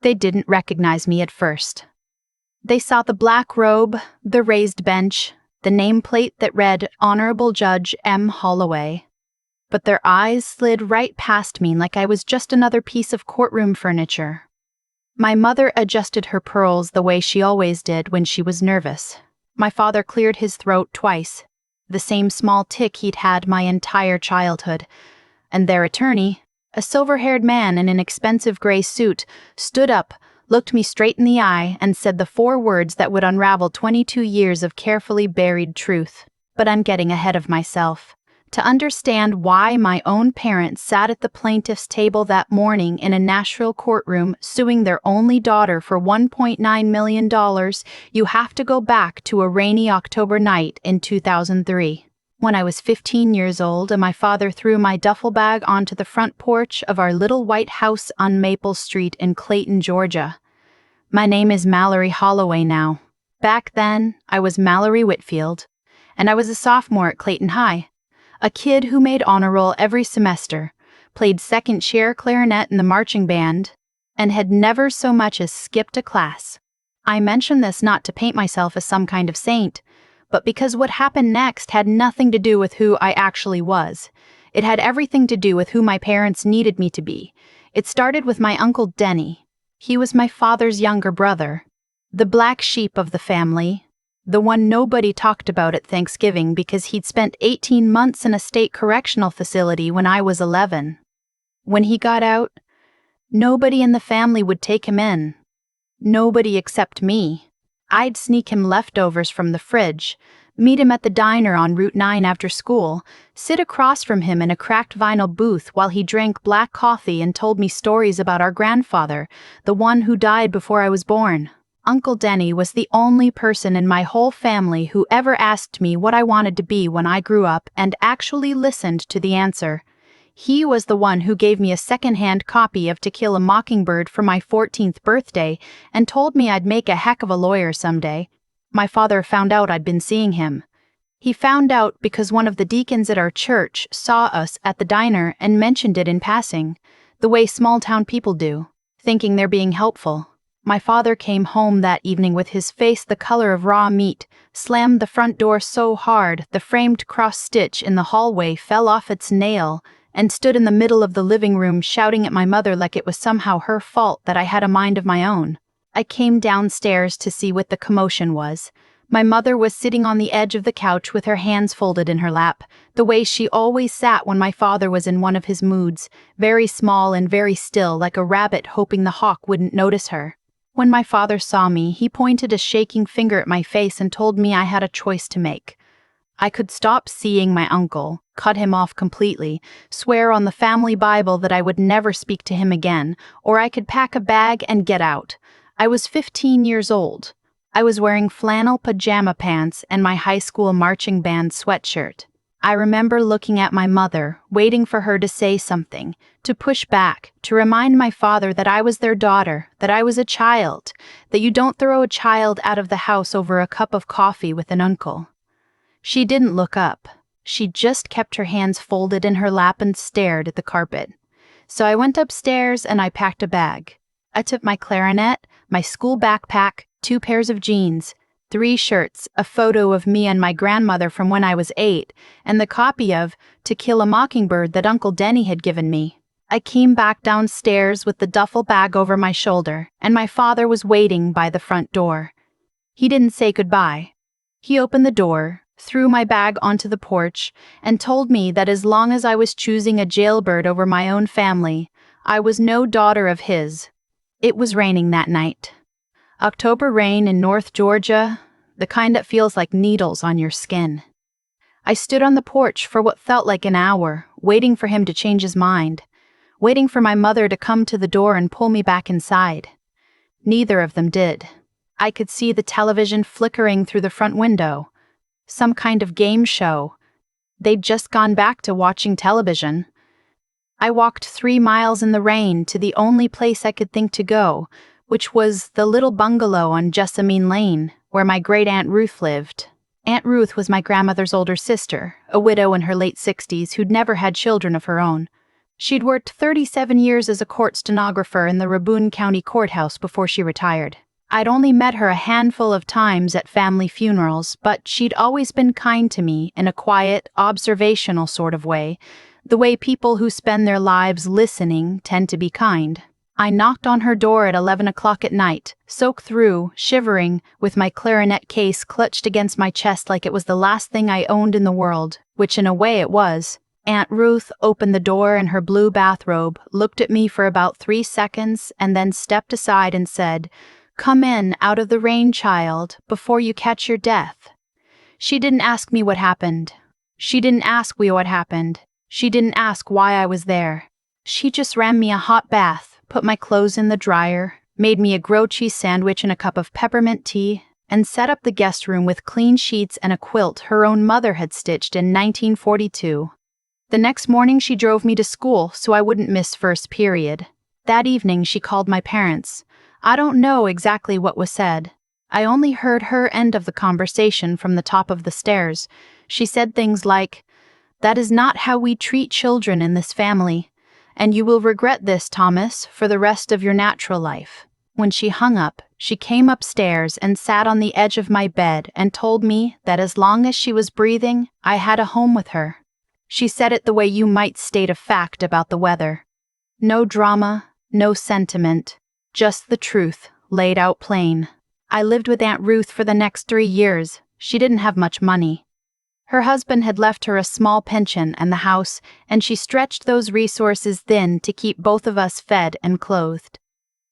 They didn't recognize me at first. They saw the black robe, the raised bench, the nameplate that read Honorable Judge M. Holloway. But their eyes slid right past me like I was just another piece of courtroom furniture. My mother adjusted her pearls the way she always did when she was nervous. My father cleared his throat twice, the same small tick he'd had my entire childhood, and their attorney, a silver-haired man in an expensive gray suit, stood up, looked me straight in the eye, and said the 4 words that would unravel 22 years of carefully buried truth. But I'm getting ahead of myself. To understand why my own parents sat at the plaintiff's table that morning in a Nashville courtroom suing their only daughter for $1.9 million, you have to go back to a rainy October night in 2003. When I was 15 years old and my father threw my duffel bag onto the front porch of our little white house on Maple Street in Clayton, Georgia. My name is Mallory Holloway now. Back then, I was Mallory Whitfield, and I was a sophomore at Clayton High. A kid who made honor roll every semester, played second chair clarinet in the marching band, and had never so much as skipped a class. I mention this not to paint myself as some kind of saint, but because what happened next had nothing to do with who I actually was. It had everything to do with who my parents needed me to be. It started with my Uncle Denny. He was my father's younger brother, the black sheep of the family, the one nobody talked about at Thanksgiving because he'd spent 18 months in a state correctional facility when I was 11. When he got out, nobody in the family would take him in. Nobody except me. I'd sneak him leftovers from the fridge, meet him at the diner on Route 9 after school, sit across from him in a cracked vinyl booth while he drank black coffee and told me stories about our grandfather, the one who died before I was born. Uncle Denny was the only person in my whole family who ever asked me what I wanted to be when I grew up and actually listened to the answer. He was the one who gave me a second-hand copy of To Kill a Mockingbird for my 14th birthday and told me I'd make a heck of a lawyer someday. My father found out I'd been seeing him. He found out because one of the deacons at our church saw us at the diner and mentioned it in passing, the way small-town people do, thinking they're being helpful. My father came home that evening with his face the color of raw meat, slammed the front door so hard the framed cross-stitch in the hallway fell off its nail, and stood in the middle of the living room shouting at my mother like it was somehow her fault that I had a mind of my own. I came downstairs to see what the commotion was. My mother was sitting on the edge of the couch with her hands folded in her lap, the way she always sat when my father was in one of his moods, very small and very still like a rabbit hoping the hawk wouldn't notice her. When my father saw me, he pointed a shaking finger at my face and told me I had a choice to make. I could stop seeing my uncle, cut him off completely, swear on the family Bible that I would never speak to him again, or I could pack a bag and get out. I was 15 years old. I was wearing flannel pajama pants and my high school marching band sweatshirt. I remember looking at my mother, waiting for her to say something, to push back, to remind my father that I was their daughter, that I was a child, that you don't throw a child out of the house over a cup of coffee with an uncle. She didn't look up. She just kept her hands folded in her lap and stared at the carpet. So I went upstairs and I packed a bag. I took my clarinet, my school backpack, 2 pairs of jeans, 3 shirts, a photo of me and my grandmother from when I was 8, and the copy of To Kill a Mockingbird that Uncle Denny had given me. I came back downstairs with the duffel bag over my shoulder, and my father was waiting by the front door. He didn't say goodbye. He opened the door, threw my bag onto the porch, and told me that as long as I was choosing a jailbird over my own family, I was no daughter of his. It was raining that night. October rain in North Georgia, the kind that feels like needles on your skin. I stood on the porch for what felt like an hour, waiting for him to change his mind, waiting for my mother to come to the door and pull me back inside. Neither of them did. I could see the television flickering through the front window. Some kind of game show. They'd just gone back to watching television. I walked 3 miles in the rain to the only place I could think to go, which was the little bungalow on Jessamine Lane, where my great-aunt Ruth lived. Aunt Ruth was my grandmother's older sister, a widow in her late 60s who'd never had children of her own. She'd worked 37 years as a court stenographer in the Rabun County Courthouse before she retired. I'd only met her a handful of times at family funerals, but she'd always been kind to me in a quiet, observational sort of way, the way people who spend their lives listening tend to be kind. I knocked on her door at 11 o'clock at night, soaked through, shivering, with my clarinet case clutched against my chest like it was the last thing I owned in the world, which in a way it was. Aunt Ruth opened the door in her blue bathrobe, looked at me for about 3 seconds, and then stepped aside and said, "Come in, out of the rain, child, before you catch your death." She didn't ask me what happened. She didn't ask me what happened. She didn't ask why I was there. She just ran me a hot bath, put my clothes in the dryer, made me a grilled cheese sandwich and a cup of peppermint tea, and set up the guest room with clean sheets and a quilt her own mother had stitched in 1942. The next morning she drove me to school so I wouldn't miss first period. That evening she called my parents. I don't know exactly what was said. I only heard her end of the conversation from the top of the stairs. She said things like, "That is not how we treat children in this family, and you will regret this, Thomas, for the rest of your natural life." When she hung up, she came upstairs and sat on the edge of my bed and told me that as long as she was breathing, I had a home with her. She said it the way you might state a fact about the weather. No drama, no sentiment, just the truth, laid out plain. I lived with Aunt Ruth for the next 3 years. She didn't have much money. Her husband had left her a small pension and the house, and she stretched those resources thin to keep both of us fed and clothed.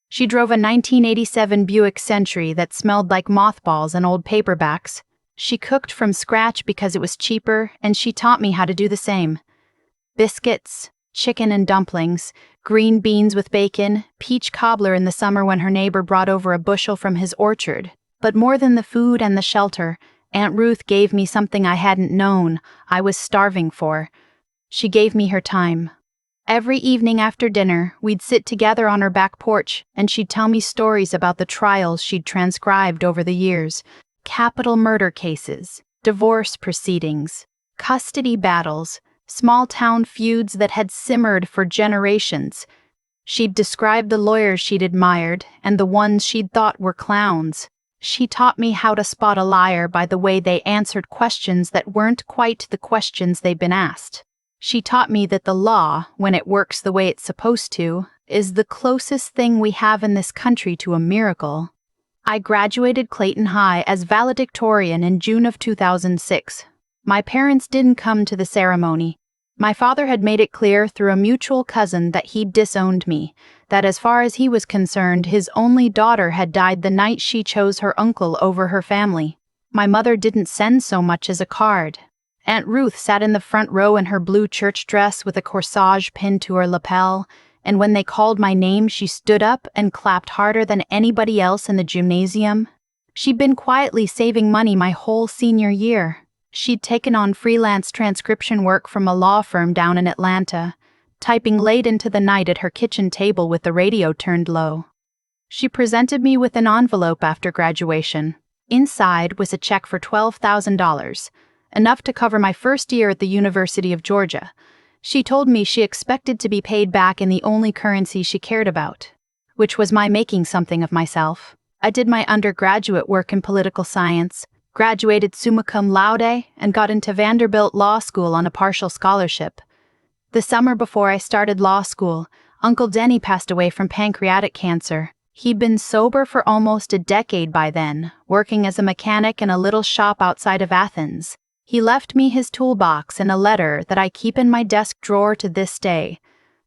She drove a 1987 Buick Century that smelled like mothballs and old paperbacks. She cooked from scratch because it was cheaper, and she taught me how to do the same. Biscuits, chicken and dumplings, green beans with bacon, peach cobbler in the summer when her neighbor brought over a bushel from his orchard. But more than the food and the shelter, Aunt Ruth gave me something I hadn't known, I was starving for. She gave me her time. Every evening after dinner, we'd sit together on her back porch, and she'd tell me stories about the trials she'd transcribed over the years. Capital murder cases, divorce proceedings, custody battles, small-town feuds that had simmered for generations. She'd describe the lawyers she'd admired and the ones she'd thought were clowns. She taught me how to spot a liar by the way they answered questions that weren't quite the questions they'd been asked. She taught me that the law, when it works the way it's supposed to, is the closest thing we have in this country to a miracle. I graduated Clayton High as valedictorian in June of 2006. My parents didn't come to the ceremony. My father had made it clear through a mutual cousin that he'd disowned me, that as far as he was concerned, his only daughter had died the night she chose her uncle over her family. My mother didn't send so much as a card. Aunt Ruth sat in the front row in her blue church dress with a corsage pinned to her lapel, and when they called my name, she stood up and clapped harder than anybody else in the gymnasium. She'd been quietly saving money my whole senior year. She'd taken on freelance transcription work from a law firm down in Atlanta, typing late into the night at her kitchen table with the radio turned low. She presented me with an envelope after graduation. Inside was a check for $12,000, enough to cover my first year at the University of Georgia. She told me she expected to be paid back in the only currency she cared about, which was my making something of myself. I did my undergraduate work in political science, graduated summa cum laude, and got into Vanderbilt Law School on a partial scholarship. The summer before I started law school, Uncle Denny passed away from pancreatic cancer. He'd been sober for almost a decade by then, working as a mechanic in a little shop outside of Athens. He left me his toolbox and a letter that I keep in my desk drawer to this day.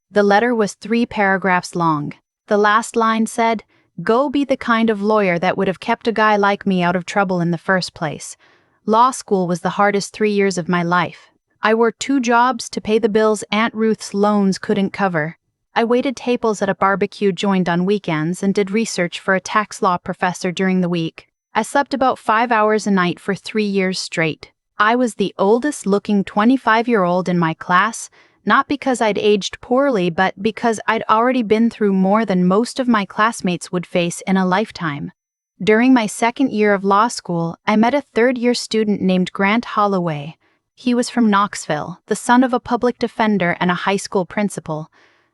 The letter was 3 paragraphs long. The last line said, "Go be the kind of lawyer that would have kept a guy like me out of trouble in the first place." Law school was the hardest 3 years of my life. I worked 2 jobs to pay the bills Aunt Ruth's loans couldn't cover. I waited tables at a barbecue joint on weekends and did research for a tax law professor during the week. I slept about 5 hours a night for 3 years straight. I was the oldest-looking 25-year-old in my class, not because I'd aged poorly, but because I'd already been through more than most of my classmates would face in a lifetime. During my second year of law school, I met a third-year student named Grant Holloway. He was from Knoxville, the son of a public defender and a high school principal,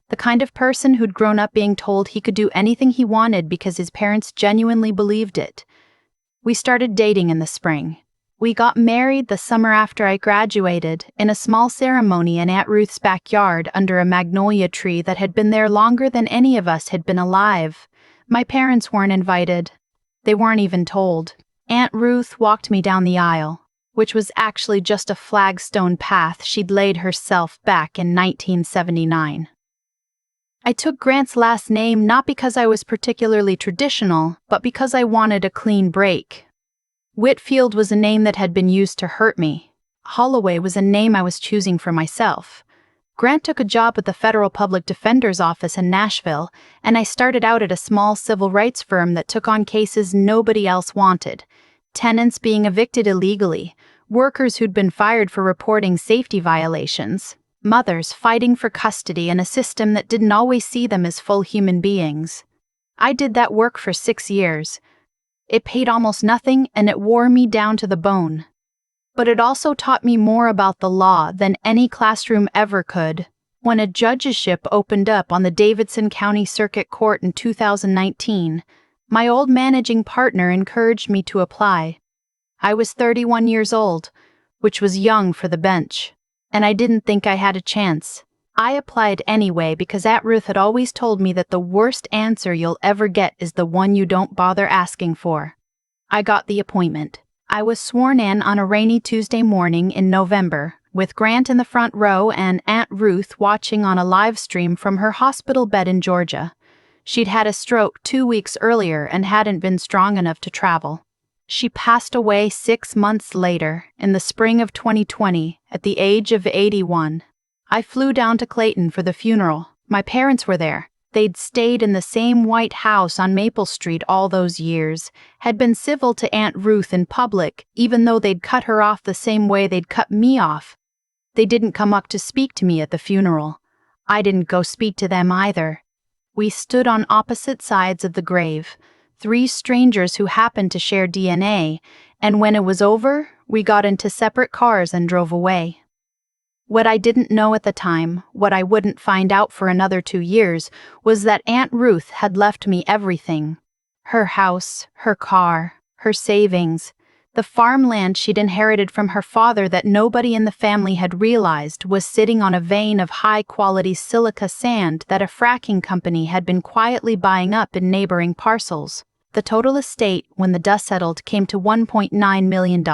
the kind of person who'd grown up being told he could do anything he wanted because his parents genuinely believed it. We started dating in the spring. We got married the summer after I graduated, in a small ceremony in Aunt Ruth's backyard under a magnolia tree that had been there longer than any of us had been alive. My parents weren't invited. They weren't even told. Aunt Ruth walked me down the aisle, which was actually just a flagstone path she'd laid herself back in 1979. I took Grant's last name not because I was particularly traditional, but because I wanted a clean break. Whitfield was a name that had been used to hurt me. Holloway was a name I was choosing for myself. Grant took a job at the Federal Public Defender's Office in Nashville, and I started out at a small civil rights firm that took on cases nobody else wanted. Tenants being evicted illegally, workers who'd been fired for reporting safety violations, mothers fighting for custody in a system that didn't always see them as full human beings. I did that work for 6 years. It paid almost nothing, and it wore me down to the bone. But it also taught me more about the law than any classroom ever could. When a judgeship opened up on the Davidson County Circuit Court in 2019, my old managing partner encouraged me to apply. I was 31 years old, which was young for the bench, and I didn't think I had a chance. I applied anyway because Aunt Ruth had always told me that the worst answer you'll ever get is the one you don't bother asking for. I got the appointment. I was sworn in on a rainy Tuesday morning in November, with Grant in the front row and Aunt Ruth watching on a live stream from her hospital bed in Georgia. She'd had a stroke 2 weeks earlier and hadn't been strong enough to travel. She passed away 6 months later, in the spring of 2020, at the age of 81. I flew down to Clayton for the funeral. My parents were there. They'd stayed in the same white house on Maple Street all those years, had been civil to Aunt Ruth in public, even though they'd cut her off the same way they'd cut me off. They didn't come up to speak to me at the funeral. I didn't go speak to them either. We stood on opposite sides of the grave, 3 strangers who happened to share DNA, and when it was over, we got into separate cars and drove away. What I didn't know at the time, what I wouldn't find out for another 2 years, was that Aunt Ruth had left me everything. Her house, her car, her savings, the farmland she'd inherited from her father that nobody in the family had realized was sitting on a vein of high-quality silica sand that a fracking company had been quietly buying up in neighboring parcels. The total estate, when the dust settled, came to $1.9 million.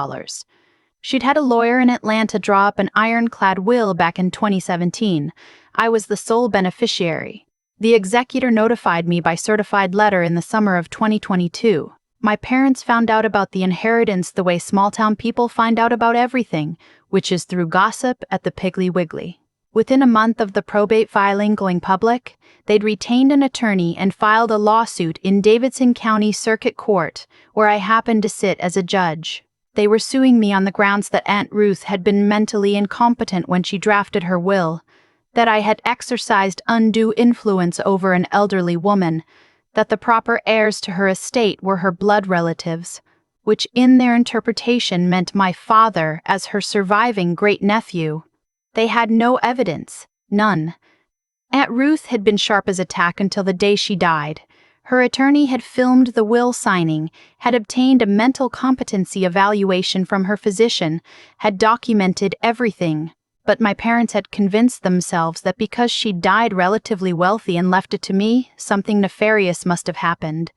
She'd had a lawyer in Atlanta draw up an ironclad will back in 2017. I was the sole beneficiary. The executor notified me by certified letter in the summer of 2022. My parents found out about the inheritance the way small-town people find out about everything, which is through gossip at the Piggly Wiggly. Within a month of the probate filing going public, they'd retained an attorney and filed a lawsuit in Davidson County Circuit Court, where I happened to sit as a judge. They were suing me on the grounds that Aunt Ruth had been mentally incompetent when she drafted her will, that I had exercised undue influence over an elderly woman, that the proper heirs to her estate were her blood relatives, which in their interpretation meant my father as her surviving great-nephew. They had no evidence, none. Aunt Ruth had been sharp as a tack until the day she died. Her attorney had filmed the will signing, had obtained a mental competency evaluation from her physician, had documented everything. But my parents had convinced themselves that because she died relatively wealthy and left it to me, something nefarious must have happened.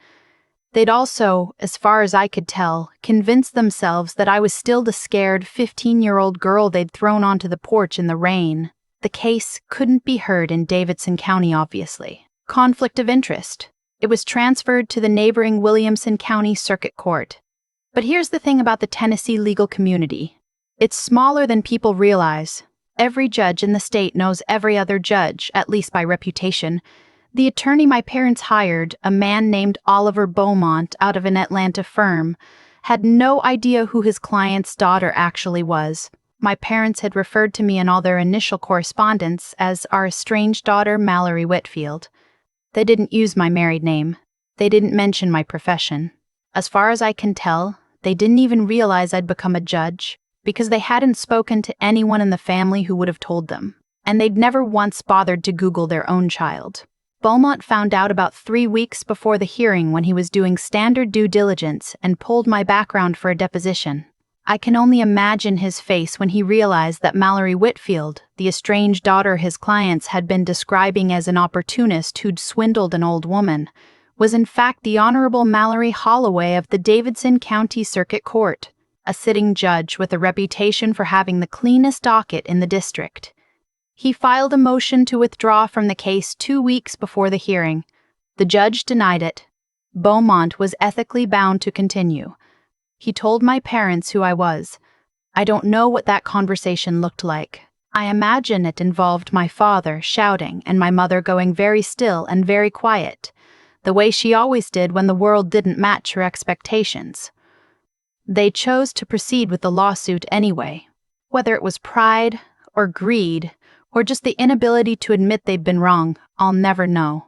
They'd also, as far as I could tell, convinced themselves that I was still the scared 15-year-old girl they'd thrown onto the porch in the rain. The case couldn't be heard in Davidson County, obviously. Conflict of interest. It was transferred to the neighboring Williamson County Circuit Court. But here's the thing about the Tennessee legal community. It's smaller than people realize. Every judge in the state knows every other judge, at least by reputation. The attorney my parents hired, a man named Oliver Beaumont out of an Atlanta firm, had no idea who his client's daughter actually was. My parents had referred to me in all their initial correspondence as our estranged daughter, Mallory Whitfield. They didn't use my married name. They didn't mention my profession. As far as I can tell, they didn't even realize I'd become a judge, because they hadn't spoken to anyone in the family who would have told them, and they'd never once bothered to Google their own child. Beaumont found out about 3 weeks before the hearing when he was doing standard due diligence and pulled my background for a deposition. I can only imagine his face when he realized that Mallory Whitfield, the estranged daughter his clients had been describing as an opportunist who'd swindled an old woman, was in fact the Honorable Mallory Holloway of the Davidson County Circuit Court, a sitting judge with a reputation for having the cleanest docket in the district. He filed a motion to withdraw from the case 2 weeks before the hearing. The judge denied it. Beaumont was ethically bound to continue. He told my parents who I was. I don't know what that conversation looked like. I imagine it involved my father shouting and my mother going very still and very quiet, the way she always did when the world didn't match her expectations. They chose to proceed with the lawsuit anyway, whether it was pride or greed, or just the inability to admit they'd been wrong, I'll never know.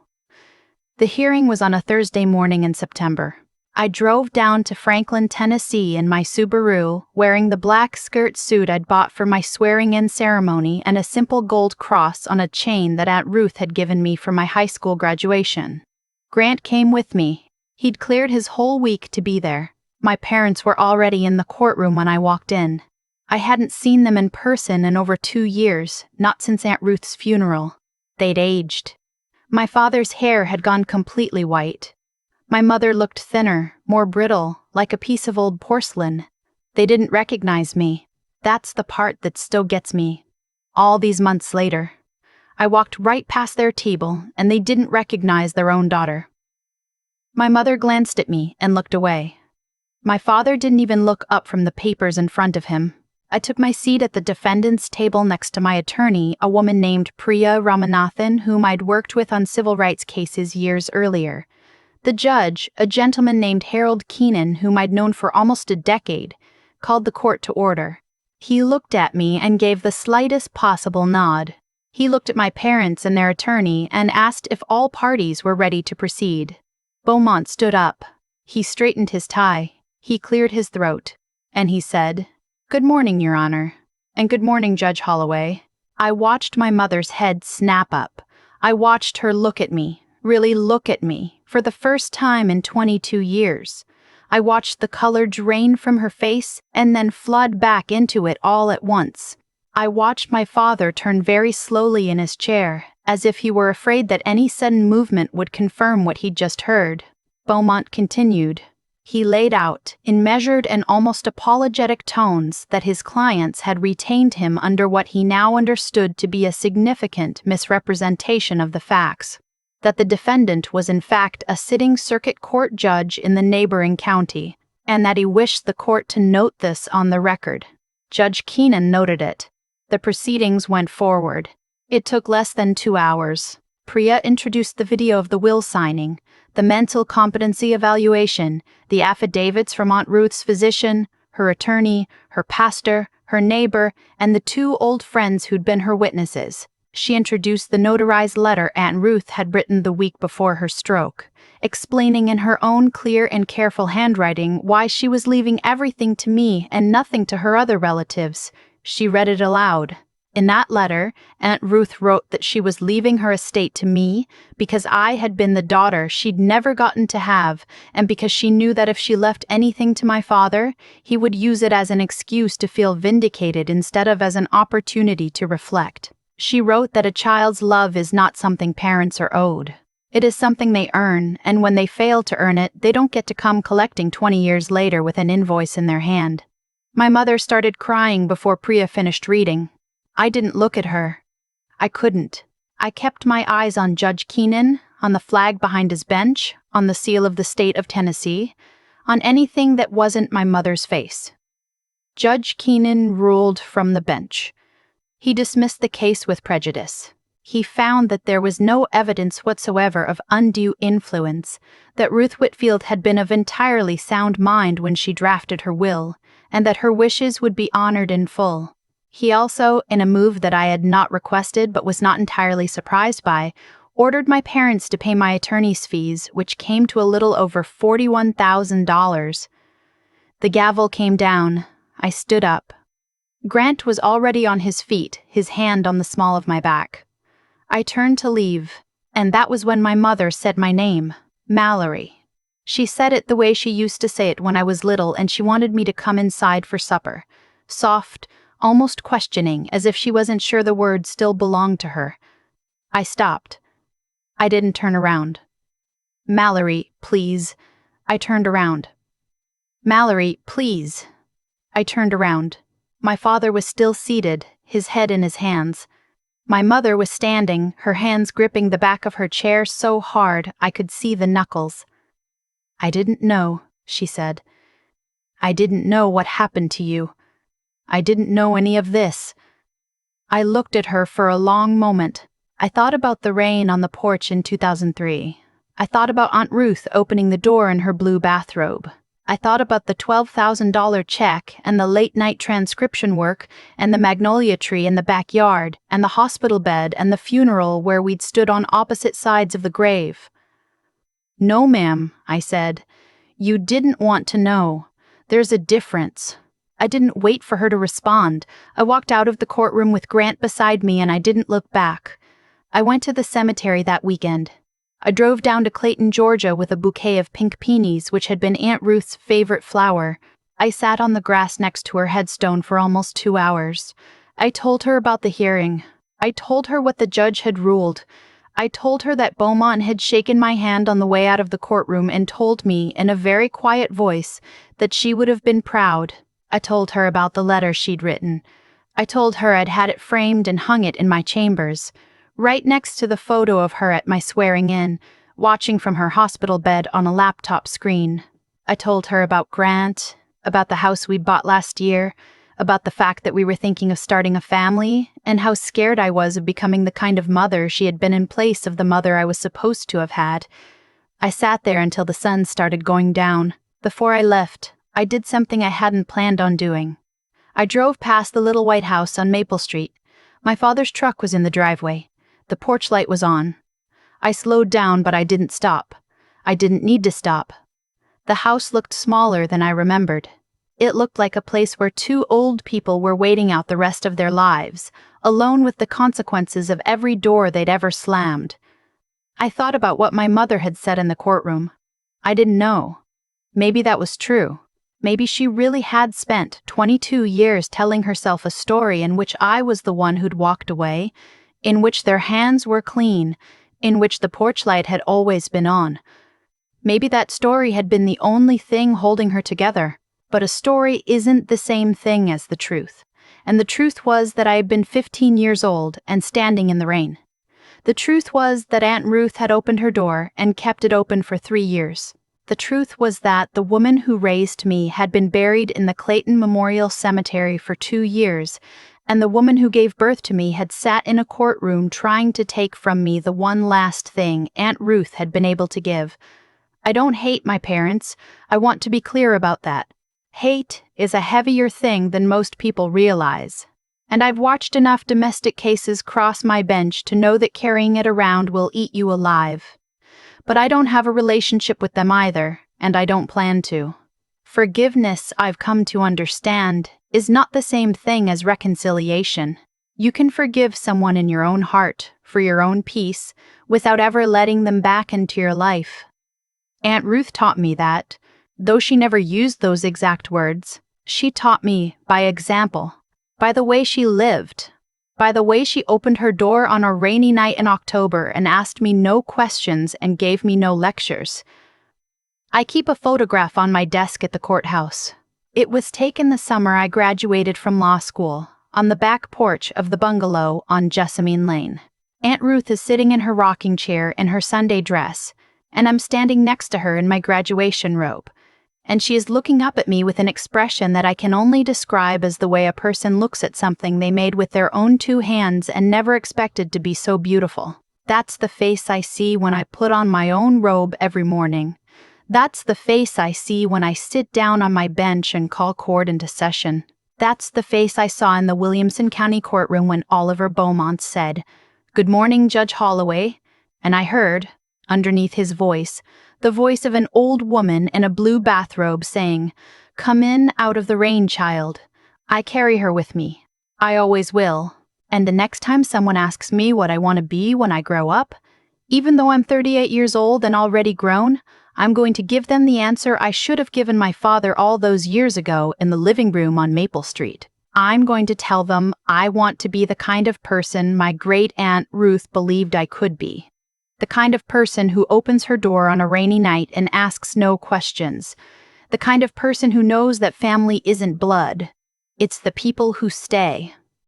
The hearing was on a Thursday morning in September. I drove down to Franklin, Tennessee in my Subaru, wearing the black skirt suit I'd bought for my swearing-in ceremony and a simple gold cross on a chain that Aunt Ruth had given me for my high school graduation. Grant came with me. He'd cleared his whole week to be there. My parents were already in the courtroom when I walked in. I hadn't seen them in person in over 2 years, not since Aunt Ruth's funeral. They'd aged. My father's hair had gone completely white. My mother looked thinner, more brittle, like a piece of old porcelain. They didn't recognize me. That's the part that still gets me. All these months later, I walked right past their table, and they didn't recognize their own daughter. My mother glanced at me and looked away. My father didn't even look up from the papers in front of him. I took my seat at the defendant's table next to my attorney, a woman named Priya Ramanathan, whom I'd worked with on civil rights cases years earlier. The judge, a gentleman named Harold Keenan, whom I'd known for almost a decade, called the court to order. He looked at me and gave the slightest possible nod. He looked at my parents and their attorney and asked if all parties were ready to proceed. Beaumont stood up. He straightened his tie. He cleared his throat. And he said, "Good morning, Your Honor. And good morning, Judge Holloway." I watched my mother's head snap up. I watched her look at me, really look at me, for the first time in 22 years. I watched the color drain from her face and then flood back into it all at once. I watched my father turn very slowly in his chair, as if he were afraid that any sudden movement would confirm what he'd just heard. Beaumont continued. He laid out, in measured and almost apologetic tones, that his clients had retained him under what he now understood to be a significant misrepresentation of the facts, that the defendant was in fact a sitting circuit court judge in the neighboring county, and that he wished the court to note this on the record. Judge Keenan noted it. The proceedings went forward. It took less than 2 hours. Priya introduced the video of the will signing, the mental competency evaluation, the affidavits from Aunt Ruth's physician, her attorney, her pastor, her neighbor, and the 2 old friends who'd been her witnesses. She introduced the notarized letter Aunt Ruth had written the week before her stroke, explaining in her own clear and careful handwriting why she was leaving everything to me and nothing to her other relatives. She read it aloud. In that letter, Aunt Ruth wrote that she was leaving her estate to me because I had been the daughter she'd never gotten to have, and because she knew that if she left anything to my father, he would use it as an excuse to feel vindicated instead of as an opportunity to reflect. She wrote that a child's love is not something parents are owed. It is something they earn, and when they fail to earn it, they don't get to come collecting 20 years later with an invoice in their hand. My mother started crying before Priya finished reading. I didn't look at her. I couldn't. I kept my eyes on Judge Keenan, on the flag behind his bench, on the seal of the state of Tennessee, on anything that wasn't my mother's face. Judge Keenan ruled from the bench. He dismissed the case with prejudice. He found that there was no evidence whatsoever of undue influence, that Ruth Whitfield had been of entirely sound mind when she drafted her will, and that her wishes would be honored in full. He also, in a move that I had not requested but was not entirely surprised by, ordered my parents to pay my attorney's fees, which came to a little over $41,000. The gavel came down. I stood up. Grant was already on his feet, his hand on the small of my back. I turned to leave, and that was when my mother said my name, Mallory. She said it the way she used to say it when I was little, and she wanted me to come inside for supper. Soft, almost questioning, as if she wasn't sure the words still belonged to her. I stopped. I didn't turn around. Mallory, please. I turned around. Mallory, please. I turned around. My father was still seated, his head in his hands. My mother was standing, her hands gripping the back of her chair so hard I could see the knuckles. I didn't know, she said. I didn't know what happened to you. I didn't know any of this. I looked at her for a long moment. I thought about the rain on the porch in 2003. I thought about Aunt Ruth opening the door in her blue bathrobe. I thought about the $12,000 check and the late-night transcription work and the magnolia tree in the backyard and the hospital bed and the funeral where we'd stood on opposite sides of the grave. No, ma'am, I said. You didn't want to know. There's a difference. I didn't wait for her to respond. I walked out of the courtroom with Grant beside me and I didn't look back. I went to the cemetery that weekend. I drove down to Clayton, Georgia with a bouquet of pink peonies, which had been Aunt Ruth's favorite flower. I sat on the grass next to her headstone for almost 2 hours. I told her about the hearing. I told her what the judge had ruled. I told her that Beaumont had shaken my hand on the way out of the courtroom and told me, in a very quiet voice, that she would have been proud. I told her about the letter she'd written. I told her I'd had it framed and hung it in my chambers, right next to the photo of her at my swearing-in, watching from her hospital bed on a laptop screen. I told her about Grant, about the house we'd bought last year, about the fact that we were thinking of starting a family, and how scared I was of becoming the kind of mother she had been in place of the mother I was supposed to have had. I sat there until the sun started going down. Before I left, I did something I hadn't planned on doing. I drove past the little white house on Maple Street. My father's truck was in the driveway. The porch light was on. I slowed down, but I didn't stop. I didn't need to stop. The house looked smaller than I remembered. It looked like a place where 2 old people were waiting out the rest of their lives, alone with the consequences of every door they'd ever slammed. I thought about what my mother had said in the courtroom. I didn't know. Maybe that was true. Maybe she really had spent 22 years telling herself a story in which I was the one who'd walked away, in which their hands were clean, in which the porch light had always been on. Maybe that story had been the only thing holding her together. But a story isn't the same thing as the truth. And the truth was that I had been 15 years old and standing in the rain. The truth was that Aunt Ruth had opened her door and kept it open for 3 years. The truth was that the woman who raised me had been buried in the Clayton Memorial Cemetery for 2 years, and the woman who gave birth to me had sat in a courtroom trying to take from me the one last thing Aunt Ruth had been able to give. I don't hate my parents. I want to be clear about that. Hate is a heavier thing than most people realize. And I've watched enough domestic cases cross my bench to know that carrying it around will eat you alive. But I don't have a relationship with them either, and I don't plan to. Forgiveness, I've come to understand, is not the same thing as reconciliation. You can forgive someone in your own heart, for your own peace, without ever letting them back into your life. Aunt Ruth taught me that. Though she never used those exact words, she taught me by example, by the way she lived, by the way she opened her door on a rainy night in October and asked me no questions and gave me no lectures. I keep a photograph on my desk at the courthouse. It was taken the summer I graduated from law school, on the back porch of the bungalow on Jessamine Lane. Aunt Ruth is sitting in her rocking chair in her Sunday dress, and I'm standing next to her in my graduation robe. And she is looking up at me with an expression that I can only describe as the way a person looks at something they made with their own 2 hands and never expected to be so beautiful. That's the face I see when I put on my own robe every morning. That's the face I see when I sit down on my bench and call court into session. That's the face I saw in the Williamson County courtroom when Oliver Beaumont said, "Good morning, Judge Holloway," and I heard, underneath his voice, the voice of an old woman in a blue bathrobe saying, "Come in out of the rain, child. I carry her with me. I always will. And the next time someone asks me what I want to be when I grow up, even though I'm 38 years old and already grown, I'm going to give them the answer I should have given my father all those years ago in the living room on Maple Street. I'm going to tell them I want to be the kind of person my great-aunt Ruth believed I could be. The kind of person who opens her door on a rainy night and asks no questions. The kind of person who knows that family isn't blood. It's the people who stay.